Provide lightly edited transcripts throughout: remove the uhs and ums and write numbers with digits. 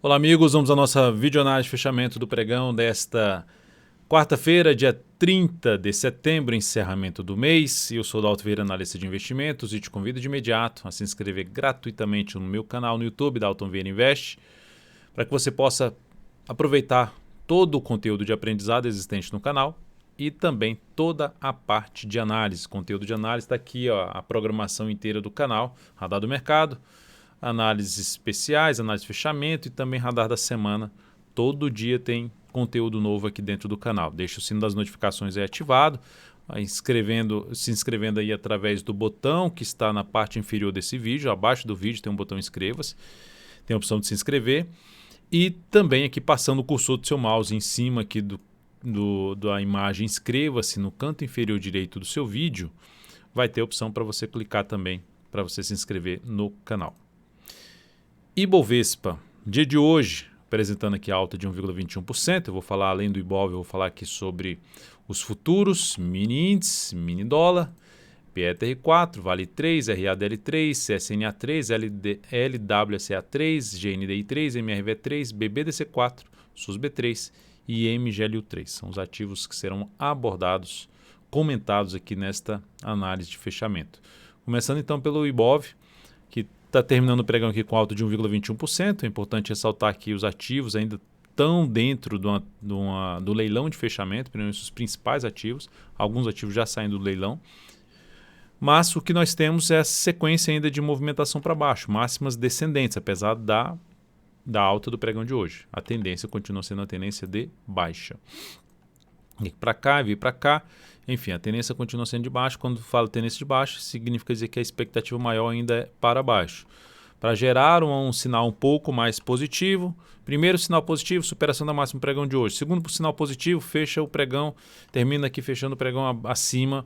Olá amigos, vamos à nossa videoanálise de fechamento do pregão desta quarta-feira, dia 30 de setembro, encerramento do mês. Eu sou o Dalton Vieira, analista de investimentos, e te convido de imediato a se inscrever gratuitamente no meu canal no YouTube, Dalton Vieira Invest, para que você possa aproveitar todo o conteúdo de aprendizado existente no canal e também toda a parte de análise. Conteúdo de análise está aqui, ó, a programação inteira do canal, Radar do Mercado, análises especiais, análise de fechamento e também radar da semana. Todo dia tem conteúdo novo aqui dentro do canal. Deixa o sino das notificações aí ativado, se inscrevendo aí através do botão que está na parte inferior desse vídeo. Abaixo do vídeo tem um botão inscreva-se, tem a opção de se inscrever e também aqui passando o cursor do seu mouse em cima aqui da imagem inscreva-se no canto inferior direito do seu vídeo, vai ter a opção para você clicar também para você se inscrever no canal. Ibovespa, dia de hoje, apresentando aqui alta de 1,21%. Eu vou falar, além do Ibov, eu vou falar aqui sobre os futuros, mini índice, mini dólar, PETR4, Vale 3, RADL3, CSNA3, LWSA3, GNDI3, MRV3, BBDC4, SUSB3 e MGLU3. São os ativos que serão abordados, comentados aqui nesta análise de fechamento. Começando então pelo Ibov, que está terminando o pregão aqui com alta de 1,21%. É importante ressaltar que os ativos ainda estão dentro do leilão de fechamento, principalmente os principais ativos. Alguns ativos já saindo do leilão. Mas o que nós temos é essa sequência ainda de movimentação para baixo, máximas descendentes, apesar da alta do pregão de hoje. A tendência continua sendo a tendência de baixa. Vir para cá, vir para cá. Enfim, a tendência continua sendo de baixo. Quando falo tendência de baixo, significa dizer que a expectativa maior ainda é para baixo. Para gerar um sinal um pouco mais positivo, primeiro sinal positivo, superação da máxima do pregão de hoje. Segundo sinal positivo, fecha o pregão, termina aqui fechando o pregão acima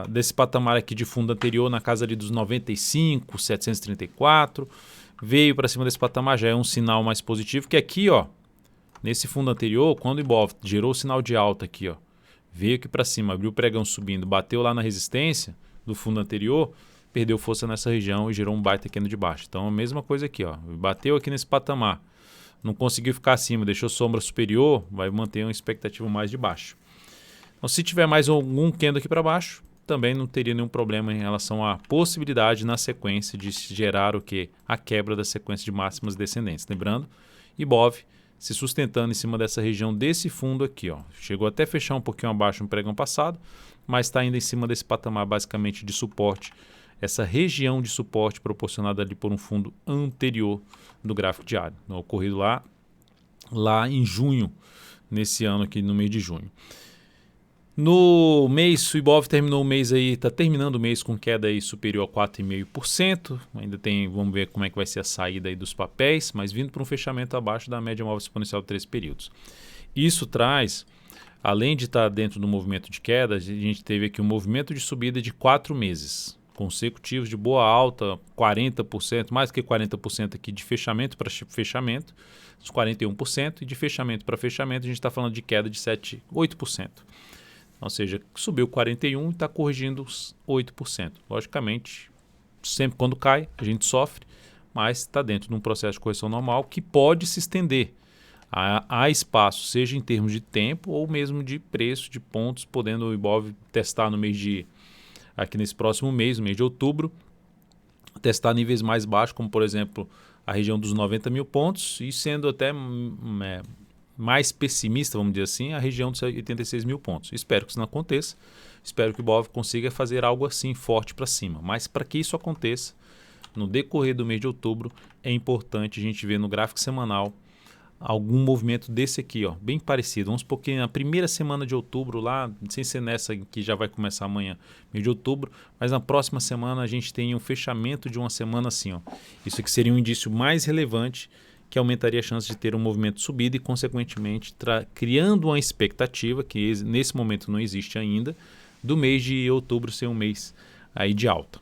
desse patamar aqui de fundo anterior, na casa ali dos 95,734. Veio para cima desse patamar, já é um sinal mais positivo, que aqui, ó, nesse fundo anterior, quando o Ibov gerou o sinal de alta aqui, ó, veio aqui para cima, abriu o pregão subindo, bateu lá na resistência do fundo anterior, perdeu força nessa região e gerou um baita candle de baixo. Então a mesma coisa aqui, ó, bateu aqui nesse patamar, não conseguiu ficar acima, deixou sombra superior, vai manter uma expectativa mais de baixo. Então se tiver mais algum candle aqui para baixo, também não teria nenhum problema em relação à possibilidade na sequência de gerar o que? A quebra da sequência de máximas descendentes. Lembrando, Ibov se sustentando em cima dessa região desse fundo aqui, ó. Chegou até fechar um pouquinho abaixo no pregão passado, mas está ainda em cima desse patamar basicamente de suporte, essa região de suporte proporcionada ali por um fundo anterior do gráfico diário, ocorrido lá em junho, nesse ano aqui no mês de junho. No mês, o Ibov terminou o mês aí, está terminando o mês com queda aí superior a 4,5%. Ainda tem, vamos ver como é que vai ser a saída aí dos papéis, mas vindo para um fechamento abaixo da média móvel exponencial de 3 períodos. Isso traz, além de estar dentro do movimento de queda, a gente teve aqui um movimento de subida de 4 meses consecutivos de boa alta, 40%, mais que 40% aqui de fechamento para fechamento, os 41%, e de fechamento para fechamento a gente está falando de queda de 8%. Ou seja, subiu 41% e está corrigindo os 8%. Logicamente, sempre quando cai, a gente sofre, mas está dentro de um processo de correção normal que pode se estender. Há espaço, seja em termos de tempo ou mesmo de preço, de pontos, podendo o Ibov testar aqui nesse próximo mês, no mês de outubro, testar níveis mais baixos, como por exemplo a região dos 90 mil pontos, e sendo até mais pessimista, vamos dizer assim, a região dos 86 mil pontos. Espero que isso não aconteça, espero que o Ibov consiga fazer algo assim forte para cima, mas para que isso aconteça, no decorrer do mês de outubro, é importante a gente ver no gráfico semanal algum movimento desse aqui, ó, bem parecido. Vamos supor que na primeira semana de outubro, lá, sem ser nessa que já vai começar amanhã, mês de outubro, mas na próxima semana a gente tem um fechamento de uma semana assim, ó. Isso aqui seria um indício mais relevante que aumentaria a chance de ter um movimento de subida e, consequentemente, criando uma expectativa, que nesse momento não existe ainda, do mês de outubro ser um mês aí de alta.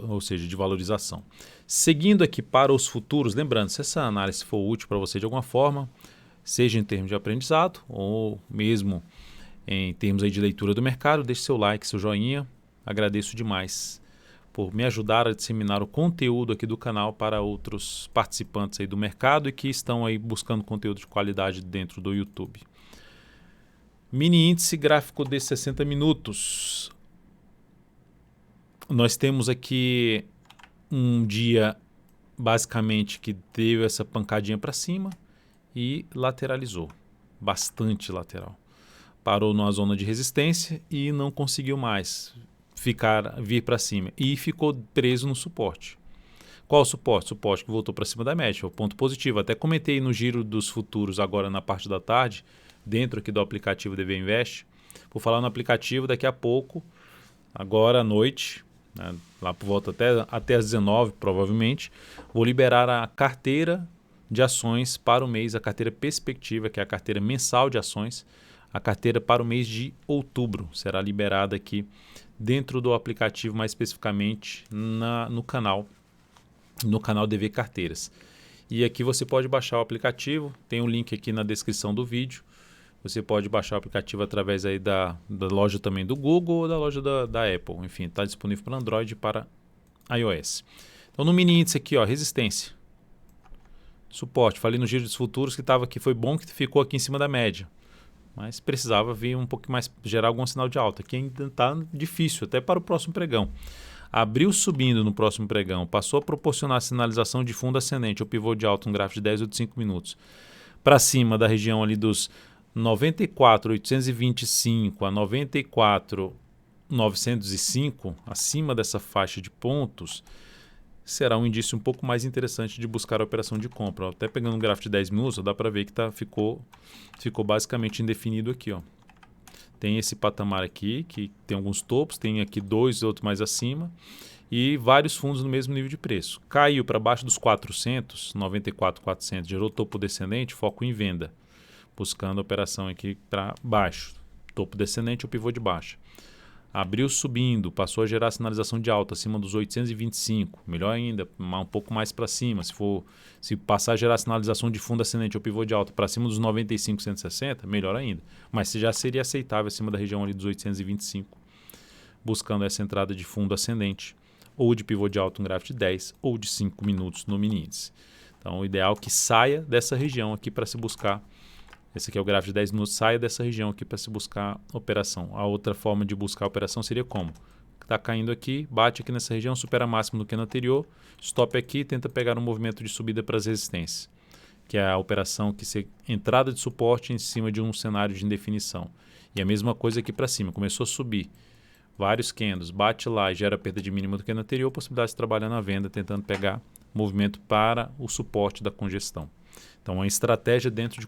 Ou seja, de valorização. Seguindo aqui para os futuros, lembrando, se essa análise for útil para você de alguma forma, seja em termos de aprendizado ou mesmo em termos aí de leitura do mercado, deixe seu like, seu joinha, agradeço demais por me ajudar a disseminar o conteúdo aqui do canal para outros participantes aí do mercado e que estão aí buscando conteúdo de qualidade dentro do YouTube. Mini índice gráfico de 60 minutos. Nós temos aqui um dia basicamente que deu essa pancadinha para cima e lateralizou, bastante lateral. Parou numa zona de resistência e não conseguiu mais vir para cima e ficou preso no suporte. Qual o suporte? Suporte que voltou para cima da média, o ponto positivo. Até comentei no giro dos futuros agora na parte da tarde, dentro aqui do aplicativo DV Invest. Vou falar no aplicativo daqui a pouco, agora à noite, né, lá por volta até às 19 provavelmente, vou liberar a carteira de ações para o mês, a carteira perspectiva, que é a carteira mensal de ações, a carteira para o mês de outubro. Será liberada aqui dentro do aplicativo, mais especificamente no canal DV Carteiras. E aqui você pode baixar o aplicativo, tem um link aqui na descrição do vídeo. Você pode baixar o aplicativo através aí da loja também do Google ou da loja da Apple. Enfim, está disponível para Android e para iOS. Então no mini índice aqui, ó, resistência, suporte. Falei no giro dos futuros que foi bom que ficou aqui em cima da média. Mas precisava vir um pouco mais, gerar algum sinal de alta, que ainda está difícil, até para o próximo pregão. Abriu subindo no próximo pregão, passou a proporcionar sinalização de fundo ascendente ou pivô de alta, um gráfico de 10 ou de 5 minutos, para cima da região ali dos 94.825 a 94.905, acima dessa faixa de pontos, será um indício um pouco mais interessante de buscar a operação de compra. Até pegando um gráfico de 10 minutos, dá para ver que ficou basicamente indefinido aqui. Ó. Tem esse patamar aqui, que tem alguns topos, tem aqui dois, outros mais acima, e vários fundos no mesmo nível de preço. Caiu para baixo dos 400, 94.400, gerou topo descendente, foco em venda, buscando a operação aqui para baixo, topo descendente ou pivô de baixa. Abriu subindo, passou a gerar sinalização de alta acima dos 825, melhor ainda, um pouco mais para cima. Se passar a gerar sinalização de fundo ascendente ou pivô de alta para cima dos 95,160, melhor ainda. Mas já seria aceitável acima da região ali dos 825, buscando essa entrada de fundo ascendente ou de pivô de alta, um gráfico de 10 ou de 5 minutos no mini índice. Então o ideal é que saia dessa região aqui para se buscar. Esse aqui é o gráfico de 10 minutos, saia dessa região aqui para se buscar operação. A outra forma de buscar a operação seria como? Está caindo aqui, bate aqui nessa região, supera máximo do que no anterior, stop aqui e tenta pegar um movimento de subida para as resistências, que é a operação que se entrada de suporte em cima de um cenário de indefinição. E a mesma coisa aqui para cima, começou a subir, vários candles, bate lá e gera perda de mínima do que no anterior, possibilidade de trabalhar na venda, tentando pegar movimento para o suporte da congestão. Então, uma estratégia dentro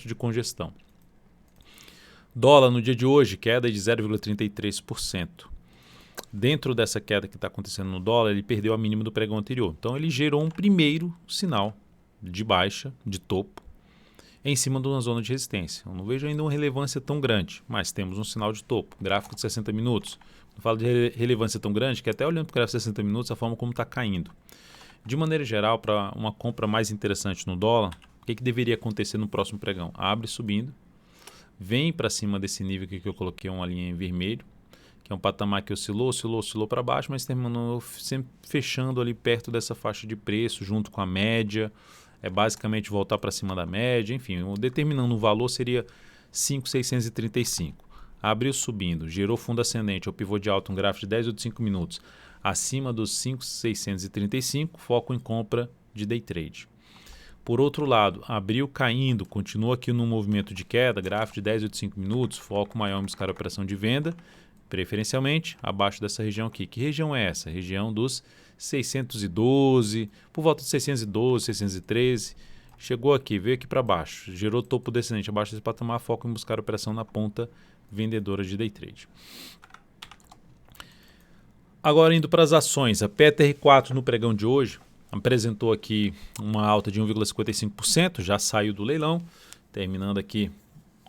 de congestão. Dólar no dia de hoje, queda de 0,33%. Dentro dessa queda que está acontecendo no dólar, ele perdeu a mínima do pregão anterior. Então, ele gerou um primeiro sinal de baixa, de topo, em cima de uma zona de resistência. Eu não vejo ainda uma relevância tão grande, mas temos um sinal de topo. Gráfico de 60 minutos. Eu falo de relevância tão grande que até olhando para o gráfico de 60 minutos, a forma como está caindo. De maneira geral, para uma compra mais interessante no dólar, o que deveria acontecer no próximo pregão? Abre subindo, vem para cima desse nível aqui que eu coloquei uma linha em vermelho, que é um patamar que oscilou para baixo, mas terminou sempre fechando ali perto dessa faixa de preço, junto com a média. É basicamente voltar para cima da média, enfim, determinando um valor seria 5.635. Abriu subindo, gerou fundo ascendente, ou pivô de alta, um gráfico de 10 ou de 5 minutos, acima dos 5.635, foco em compra de day trade. Por outro lado, abriu caindo, continua aqui no movimento de queda, gráfico de 10 ou de 5 minutos, foco maior em buscar a operação de venda, preferencialmente abaixo dessa região aqui. Que região é essa? Região dos 612, por volta de 612, 613, chegou aqui, veio aqui para baixo, gerou topo descendente abaixo desse patamar, foco em buscar a operação na ponta vendedora de day trade. Agora indo para as ações, a PTR4 no pregão de hoje apresentou aqui uma alta de 1,55%, já saiu do leilão, terminando aqui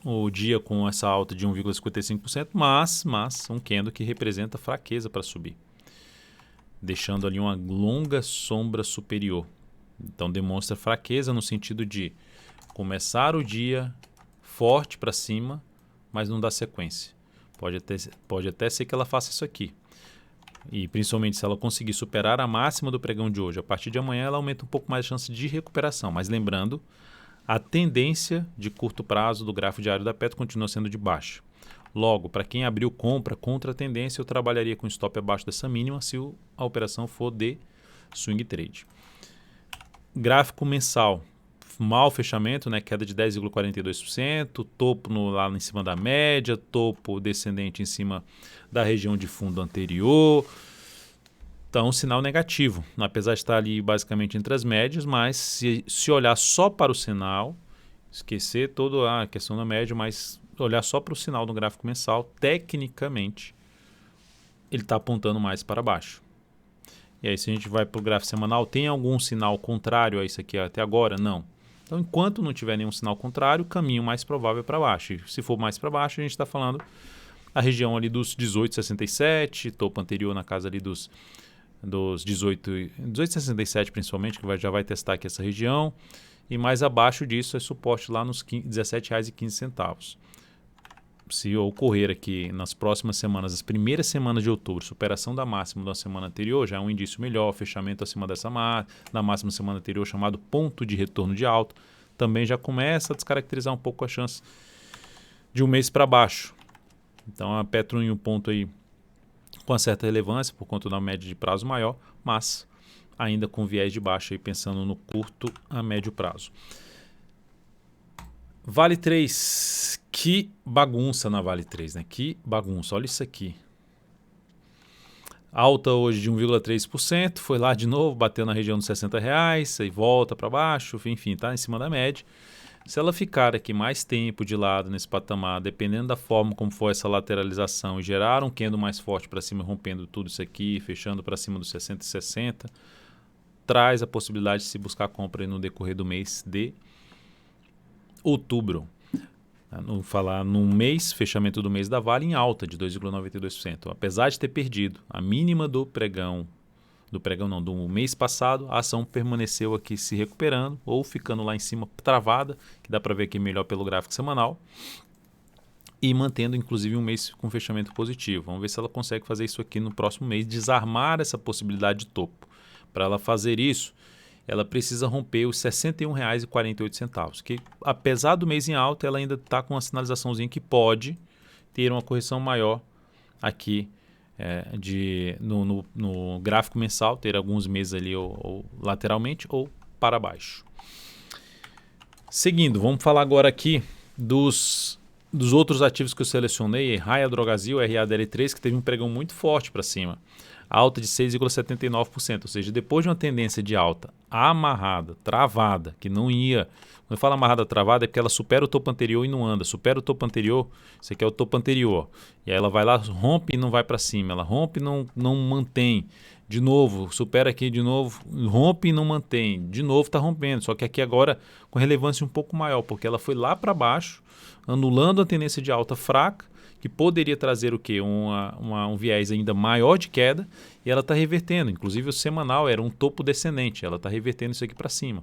o dia com essa alta de 1,55%, mas um candle que representa fraqueza para subir, deixando ali uma longa sombra superior. Então demonstra fraqueza no sentido de começar o dia forte para cima, mas não dá sequência. Pode até ser que ela faça isso aqui. e principalmente se ela conseguir superar a máxima do pregão de hoje, a partir de amanhã ela aumenta um pouco mais a chance de recuperação. Mas lembrando, a tendência de curto prazo do gráfico diário da Petro continua sendo de baixa. Logo, para quem abriu compra contra a tendência, eu trabalharia com stop abaixo dessa mínima se a operação for de swing trade. Gráfico mensal, mau fechamento, né? Queda de 10,42%, topo lá em cima da média, topo descendente em cima da região de fundo anterior. Então, um sinal negativo, apesar de estar ali basicamente entre as médias, mas se olhar só para o sinal, esquecer toda a questão da média, mas olhar só para o sinal no gráfico mensal, tecnicamente, ele está apontando mais para baixo. E aí, se a gente vai para o gráfico semanal, tem algum sinal contrário a isso aqui até agora? Não. Então, enquanto não tiver nenhum sinal contrário, o caminho mais provável é para baixo. E se for mais para baixo, a gente está falando a região ali dos 18,67, topo anterior na casa ali dos 18,67 principalmente, que já vai testar aqui essa região. E mais abaixo disso é suporte lá nos R$ 17,15. Se ocorrer aqui nas próximas semanas, as primeiras semanas de outubro, superação da máxima da semana anterior, já é um indício melhor, fechamento acima da máxima da semana anterior, chamado ponto de retorno de alta, também já começa a descaracterizar um pouco a chance de um mês para baixo. Então a Petro em um ponto aí com uma certa relevância por conta da média de prazo maior, mas ainda com viés de baixa aí pensando no curto a médio prazo. Vale 3, que bagunça na Vale 3, né? Que bagunça, olha isso aqui. Alta hoje de 1,3%, foi lá de novo, bateu na região dos R$60, aí volta para baixo, enfim, está em cima da média. Se ela ficar aqui mais tempo de lado nesse patamar, dependendo da forma como for essa lateralização, e gerar um candle mais forte para cima, rompendo tudo isso aqui, fechando para cima dos 60,60, traz a possibilidade de se buscar compra no decorrer do mês de outubro. Falar num mês, fechamento do mês da Vale em alta de 2,92%. Apesar de ter perdido a mínima do mês passado, a ação permaneceu aqui se recuperando ou ficando lá em cima travada, que dá para ver aqui melhor pelo gráfico semanal, e mantendo inclusive um mês com fechamento positivo. Vamos ver se ela consegue fazer isso aqui no próximo mês, desarmar essa possibilidade de topo. Para ela fazer isso, ela precisa romper os R$ 61,48, que apesar do mês em alta, ela ainda está com uma sinalizaçãozinha que pode ter uma correção maior aqui no gráfico mensal, ter alguns meses ali ou lateralmente ou para baixo. Seguindo, vamos falar agora aqui dos outros ativos que eu selecionei, Raia Drogasil, RADL3, que teve um pregão muito forte para cima. Alta de 6,79%, ou seja, depois de uma tendência de alta amarrada, travada, que não ia... Quando eu falo amarrada, travada, é porque ela supera o topo anterior e não anda. Supera o topo anterior, isso aqui é o topo anterior. E aí ela vai lá, rompe e não vai para cima. Ela rompe e não mantém. De novo, supera aqui de novo, rompe e não mantém. De novo está rompendo, só que aqui agora com relevância um pouco maior, porque ela foi lá para baixo, anulando a tendência de alta fraca, que poderia trazer o quê? Um viés ainda maior de queda, e ela está revertendo. Inclusive o semanal era um topo descendente, ela está revertendo isso aqui para cima.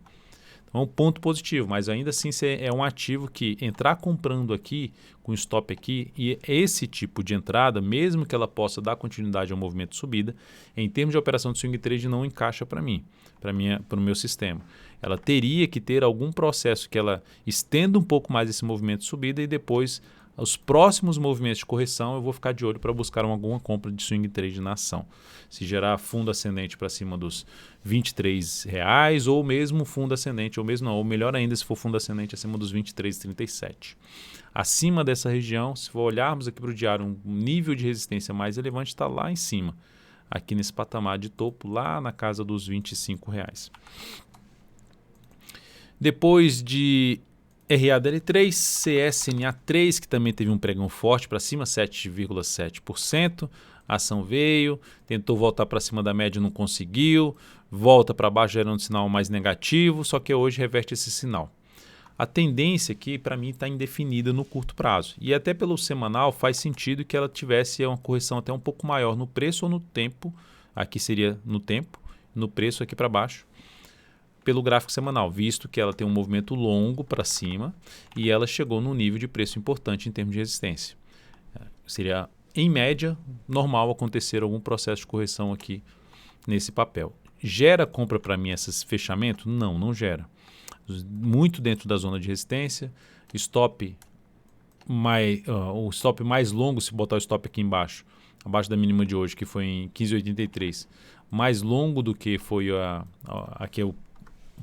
Então é um ponto positivo, mas ainda assim é um ativo que entrar comprando aqui, com stop aqui, e esse tipo de entrada, mesmo que ela possa dar continuidade ao movimento de subida, em termos de operação de swing trade não encaixa para mim, para o meu sistema. Ela teria que ter algum processo que ela estenda um pouco mais esse movimento de subida e depois os próximos movimentos de correção eu vou ficar de olho para buscar alguma compra de swing trade na ação. Se gerar fundo ascendente para cima dos R$23 ou mesmo fundo ascendente, ou mesmo não, ou melhor ainda se for fundo ascendente acima dos R$23,37. Acima dessa região, se for olharmos aqui para o diário, um nível de resistência mais elevante está lá em cima, aqui nesse patamar de topo, lá na casa dos R$25. Depois de RADL3, CSNA3, que também teve um pregão forte para cima, 7,7%. A ação veio, tentou voltar para cima da média, não conseguiu, volta para baixo gerando um sinal mais negativo, só que hoje reverte esse sinal. A tendência aqui, para mim, está indefinida no curto prazo. E até pelo semanal faz sentido que ela tivesse uma correção até um pouco maior no preço ou no tempo. Aqui seria no tempo, no preço aqui para baixo, pelo gráfico semanal, visto que ela tem um movimento longo para cima e ela chegou num nível de preço importante em termos de resistência. Seria em média, normal acontecer algum processo de correção aqui nesse papel. Gera compra para mim esse fechamento? Não, não gera. Muito dentro da zona de resistência, o stop mais longo, se botar o stop aqui embaixo, abaixo da mínima de hoje, que foi em 15,83, mais longo do que foi aqui é o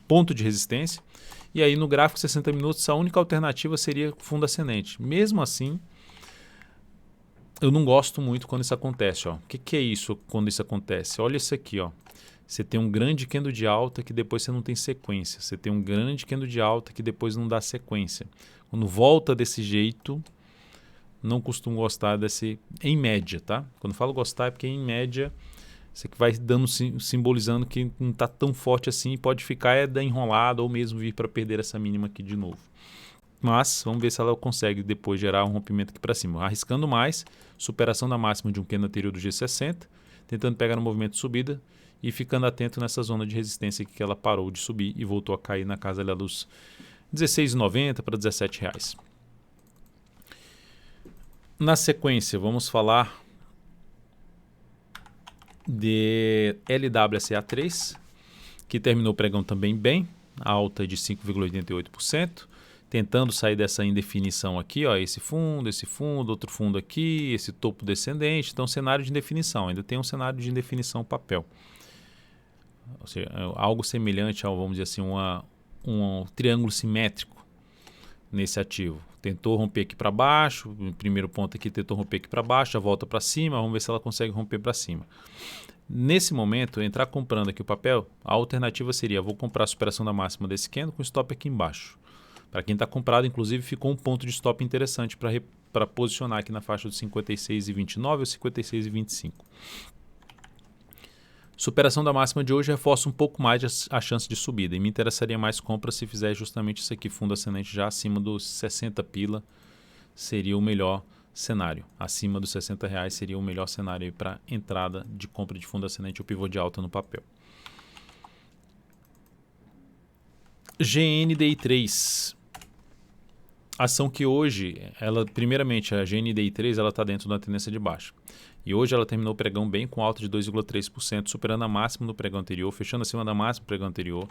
ponto de resistência. E aí no gráfico 60 minutos, a única alternativa seria fundo ascendente. Mesmo assim, eu não gosto muito quando isso acontece. O que é isso quando isso acontece? Olha isso aqui. Você tem um grande candle de alta que depois você não tem sequência. Você tem um grande candle de alta que depois não dá sequência. Quando volta desse jeito, não costumo gostar desse, em média, tá? Quando eu falo gostar é porque em média você vai dando, simbolizando que não está tão forte assim, pode ficar enrolado ou mesmo vir para perder essa mínima aqui de novo. Mas vamos ver se ela consegue depois gerar um rompimento aqui para cima. Arriscando mais, superação da máxima de um candle anterior do G60, tentando pegar no movimento de subida e ficando atento nessa zona de resistência que ela parou de subir e voltou a cair na casa ali dos R$16,90 para R$17. Na sequência, vamos falar de LWSA3, que terminou o pregão também bem, alta de 5,88%, tentando sair dessa indefinição aqui, esse fundo, outro fundo aqui, esse topo descendente. Então, cenário de indefinição, ainda tem um cenário de indefinição papel. Ou seja, algo semelhante ao, vamos dizer assim, um triângulo simétrico nesse ativo. Tentou romper aqui para baixo, o primeiro ponto aqui tentou romper aqui para baixo, já volta para cima, vamos ver se ela consegue romper para cima. Nesse momento, entrar comprando aqui o papel, a alternativa seria, vou comprar a superação da máxima desse candle com stop aqui embaixo. Para quem está comprado, inclusive, ficou um ponto de stop interessante para posicionar aqui na faixa de 56,29 ou 56,25. Superação da máxima de hoje reforça um pouco mais a chance de subida e me interessaria mais compra se fizer justamente isso aqui, fundo ascendente já acima dos 60 pila, seria o melhor cenário. Acima dos R$60 seria o melhor cenário para entrada de compra de fundo ascendente ou pivô de alta no papel. GNDI3. Ação que hoje, primeiramente a GNDI3 está dentro da tendência de baixa. E hoje ela terminou o pregão bem com alta de 2,3%, superando a máxima no pregão anterior, fechando acima da máxima do pregão anterior,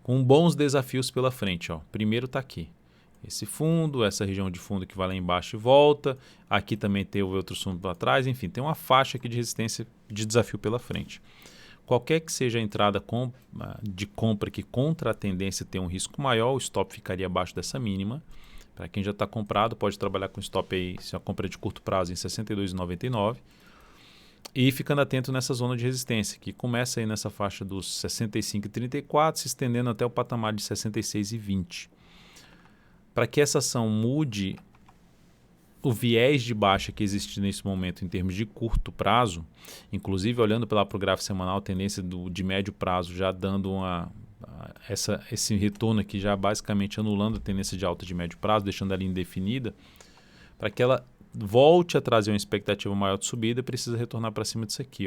com bons desafios pela frente. Primeiro está aqui. Esse fundo, essa região de fundo que vai lá embaixo e volta. Aqui também tem outro fundo para trás. Enfim, tem uma faixa aqui de resistência de desafio pela frente. Qualquer que seja a entrada de compra que contra a tendência tem um risco maior, o stop ficaria abaixo dessa mínima. Para quem já está comprado, pode trabalhar com stop aí, se a compra é de curto prazo, em R$ 62,99. E ficando atento nessa zona de resistência, que começa aí nessa faixa dos 65,34, se estendendo até o patamar de 66,20. Para que essa ação mude o viés de baixa que existe nesse momento em termos de curto prazo, inclusive olhando para o gráfico semanal, tendência de médio prazo já dando esse retorno aqui, já basicamente anulando a tendência de alta de médio prazo, deixando ela indefinida, para que ela volte a trazer uma expectativa maior de subida, precisa retornar para cima disso aqui.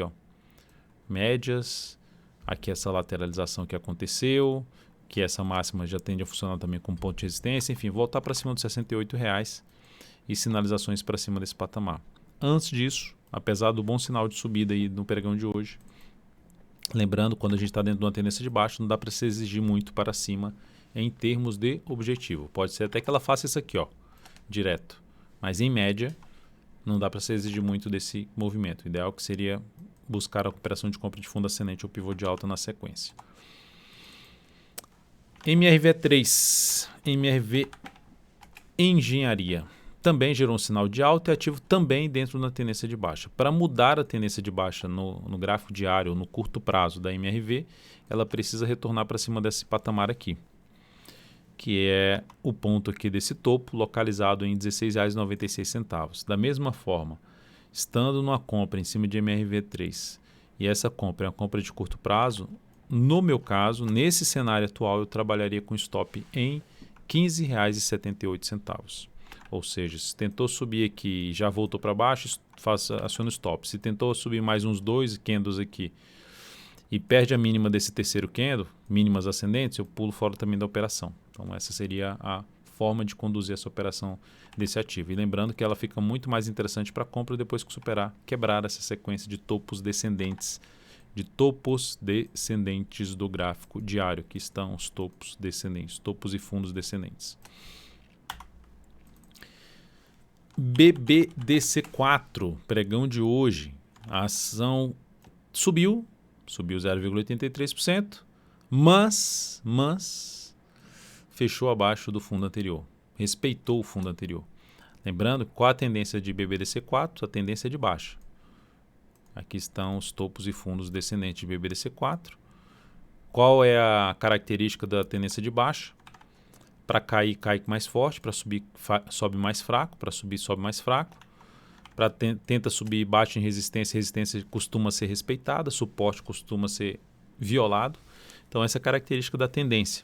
Médias, aqui essa lateralização que aconteceu, que essa máxima já tende a funcionar também como ponto de resistência, enfim, voltar para cima dos R$68 e sinalizações para cima desse patamar. Antes disso, apesar do bom sinal de subida aí no pregão de hoje, lembrando, quando a gente está dentro de uma tendência de baixo, não dá para se exigir muito para cima em termos de objetivo. Pode ser até que ela faça isso aqui, direto. Mas em média, não dá para se exigir muito desse movimento. O ideal que seria buscar a operação de compra de fundo ascendente ou pivô de alta na sequência. MRV3, MRV Engenharia. Também gerou um sinal de alta e ativo também dentro da tendência de baixa. Para mudar a tendência de baixa no gráfico diário ou no curto prazo da MRV, ela precisa retornar para cima desse patamar aqui, que é o ponto aqui desse topo, localizado em R$16,96. Da mesma forma, estando numa compra em cima de MRV3 e essa compra é uma compra de curto prazo, no meu caso, nesse cenário atual, eu trabalharia com stop em R$ 15,78. Ou seja, se tentou subir aqui e já voltou para baixo, aciona o stop. Se tentou subir mais uns 2 candles aqui e perde a mínima desse terceiro candle, mínimas ascendentes, eu pulo fora também da operação. Então essa seria a forma de conduzir essa operação desse ativo. E lembrando que ela fica muito mais interessante para compra depois que quebrar essa sequência de topos descendentes do gráfico diário, que estão os topos descendentes, topos e fundos descendentes. BBDC4, pregão de hoje, a ação subiu 0,83%, mas fechou abaixo do fundo anterior, respeitou o fundo anterior. Lembrando que qual a tendência de BBDC4? A tendência é de baixa. Aqui estão os topos e fundos descendentes de BBDC4. Qual é a característica da tendência de baixa? Para cair, cai mais forte, para subir, sobe mais fraco, para subir, sobe mais fraco. Para tenta subir, bate em resistência, resistência costuma ser respeitada, suporte costuma ser violado. Então, essa é a característica da tendência.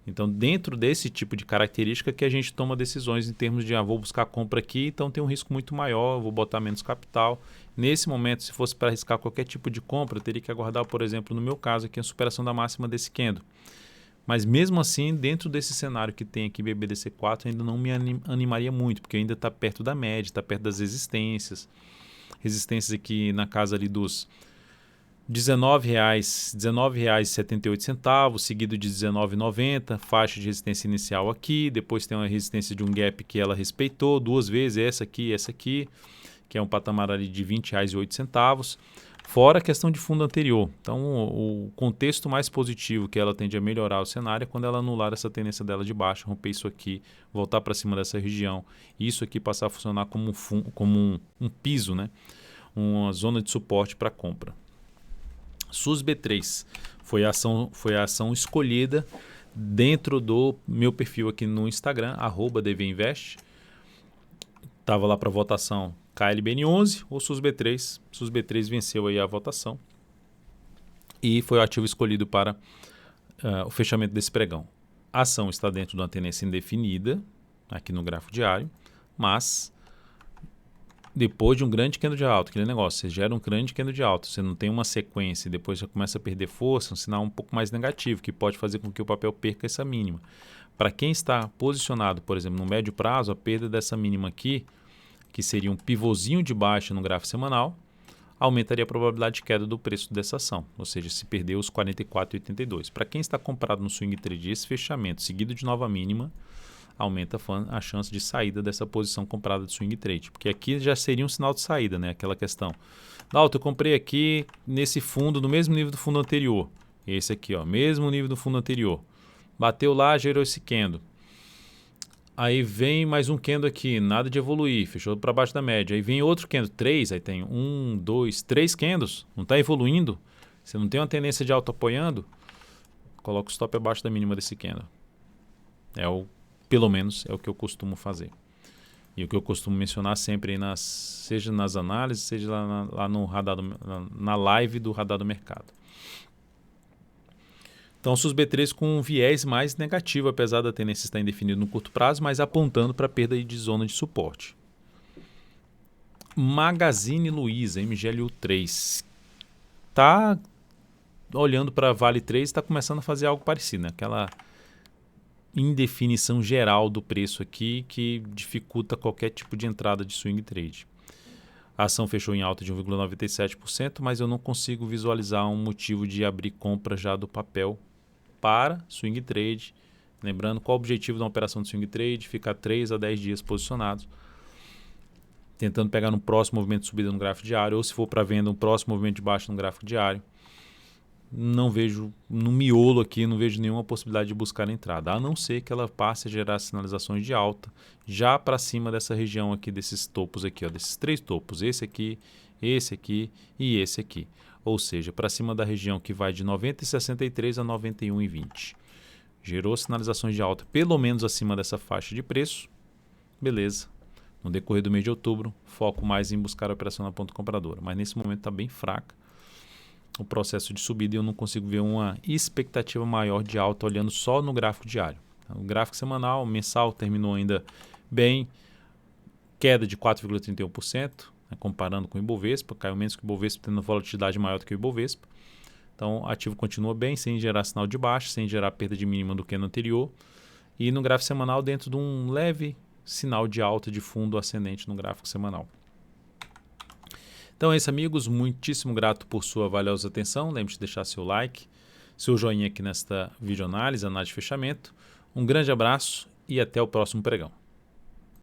Então, dentro desse tipo de característica que a gente toma decisões em termos de vou buscar compra aqui, então tem um risco muito maior, vou botar menos capital. Nesse momento, se fosse para arriscar qualquer tipo de compra, eu teria que aguardar, por exemplo, no meu caso, aqui a superação da máxima desse candle. Mas mesmo assim, dentro desse cenário que tem aqui BBDC4, ainda não me animaria muito, porque ainda está perto da média, está perto das resistências. Resistências aqui na casa ali dos R$19,78, seguido de R$19,90, faixa de resistência inicial aqui, depois tem uma resistência de um gap que ela respeitou duas vezes, essa aqui, que é um patamar ali de R$20,08, fora a questão de fundo anterior. Então, o contexto mais positivo que ela tende a melhorar o cenário é quando ela anular essa tendência dela de baixa, romper isso aqui, voltar para cima dessa região, e isso aqui passar a funcionar como um piso, né? Uma zona de suporte para compra. SUSB3 foi a ação escolhida dentro do meu perfil aqui no Instagram, @dvinvest. Estava lá para votação KLBN11 ou SUSB3. SUSB3 venceu aí a votação e foi o ativo escolhido para o fechamento desse pregão. A ação está dentro de uma tendência indefinida aqui no gráfico diário, mas depois de um grande candle de alta, aquele negócio, você gera um grande candle de alta, você não tem uma sequência e depois já começa a perder força, um sinal um pouco mais negativo, que pode fazer com que o papel perca essa mínima. Para quem está posicionado, por exemplo, no médio prazo, a perda dessa mínima aqui, que seria um pivôzinho de baixa no gráfico semanal, aumentaria a probabilidade de queda do preço dessa ação, ou seja, se perder os 44,82. Para quem está comprado no swing trade, esse fechamento seguido de nova mínima, aumenta a chance de saída dessa posição comprada de swing trade, porque aqui já seria um sinal de saída, né? Aquela questão. Eu comprei aqui nesse fundo, no mesmo nível do fundo anterior. Esse aqui, ó, mesmo nível do fundo anterior. Bateu lá, gerou esse candle. Aí vem mais um candle aqui, nada de evoluir, fechou para baixo da média. Aí vem outro candle, 3, aí tem 1, 2, 3 candles, não está evoluindo. Você não tem uma tendência de alto apoiando, coloca o stop abaixo da mínima desse candle. Pelo menos é o que eu costumo fazer. E o que eu costumo mencionar sempre, seja nas análises, seja lá no radar na live do Radar do Mercado. Então, o SUSB3 com um viés mais negativo, apesar da tendência estar indefinida no curto prazo, mas apontando para a perda de zona de suporte. Magazine Luiza, MGLU3. Está olhando para Vale 3 e está começando a fazer algo parecido, né? Aquela indefinição geral do preço aqui que dificulta qualquer tipo de entrada de swing trade. A ação fechou em alta de 1,97%, mas eu não consigo visualizar um motivo de abrir compra já do papel para swing trade. Lembrando, qual o objetivo da operação de swing trade? Ficar 3 a 10 dias posicionados, tentando pegar no próximo movimento de subida no gráfico diário, ou se for para venda, um próximo movimento de baixa no gráfico diário. Não vejo, no miolo aqui, não vejo nenhuma possibilidade de buscar a entrada, a não ser que ela passe a gerar sinalizações de alta já para cima dessa região aqui, desses topos aqui, ó, desses 3 topos, esse aqui e esse aqui. Ou seja, para cima da região que vai de 90,63 a 91,20. Gerou sinalizações de alta pelo menos acima dessa faixa de preço. Beleza. No decorrer do mês de outubro, foco mais em buscar a operação na ponta compradora. Mas nesse momento está bem fraca o processo de subida e eu não consigo ver uma expectativa maior de alta olhando só no gráfico diário. O gráfico semanal, mensal, terminou ainda bem, queda de 4,31%, né, comparando com o Ibovespa, caiu menos que o Ibovespa, tendo volatilidade maior do que o Ibovespa. Então, o ativo continua bem, sem gerar sinal de baixa, sem gerar perda de mínima do que no anterior. e no gráfico semanal dentro de um leve sinal de alta de fundo ascendente no gráfico semanal. Então é isso, amigos. Muitíssimo grato por sua valiosa atenção. Lembre-se de deixar seu like, seu joinha aqui nesta videoanálise, análise de fechamento. Um grande abraço e até o próximo pregão.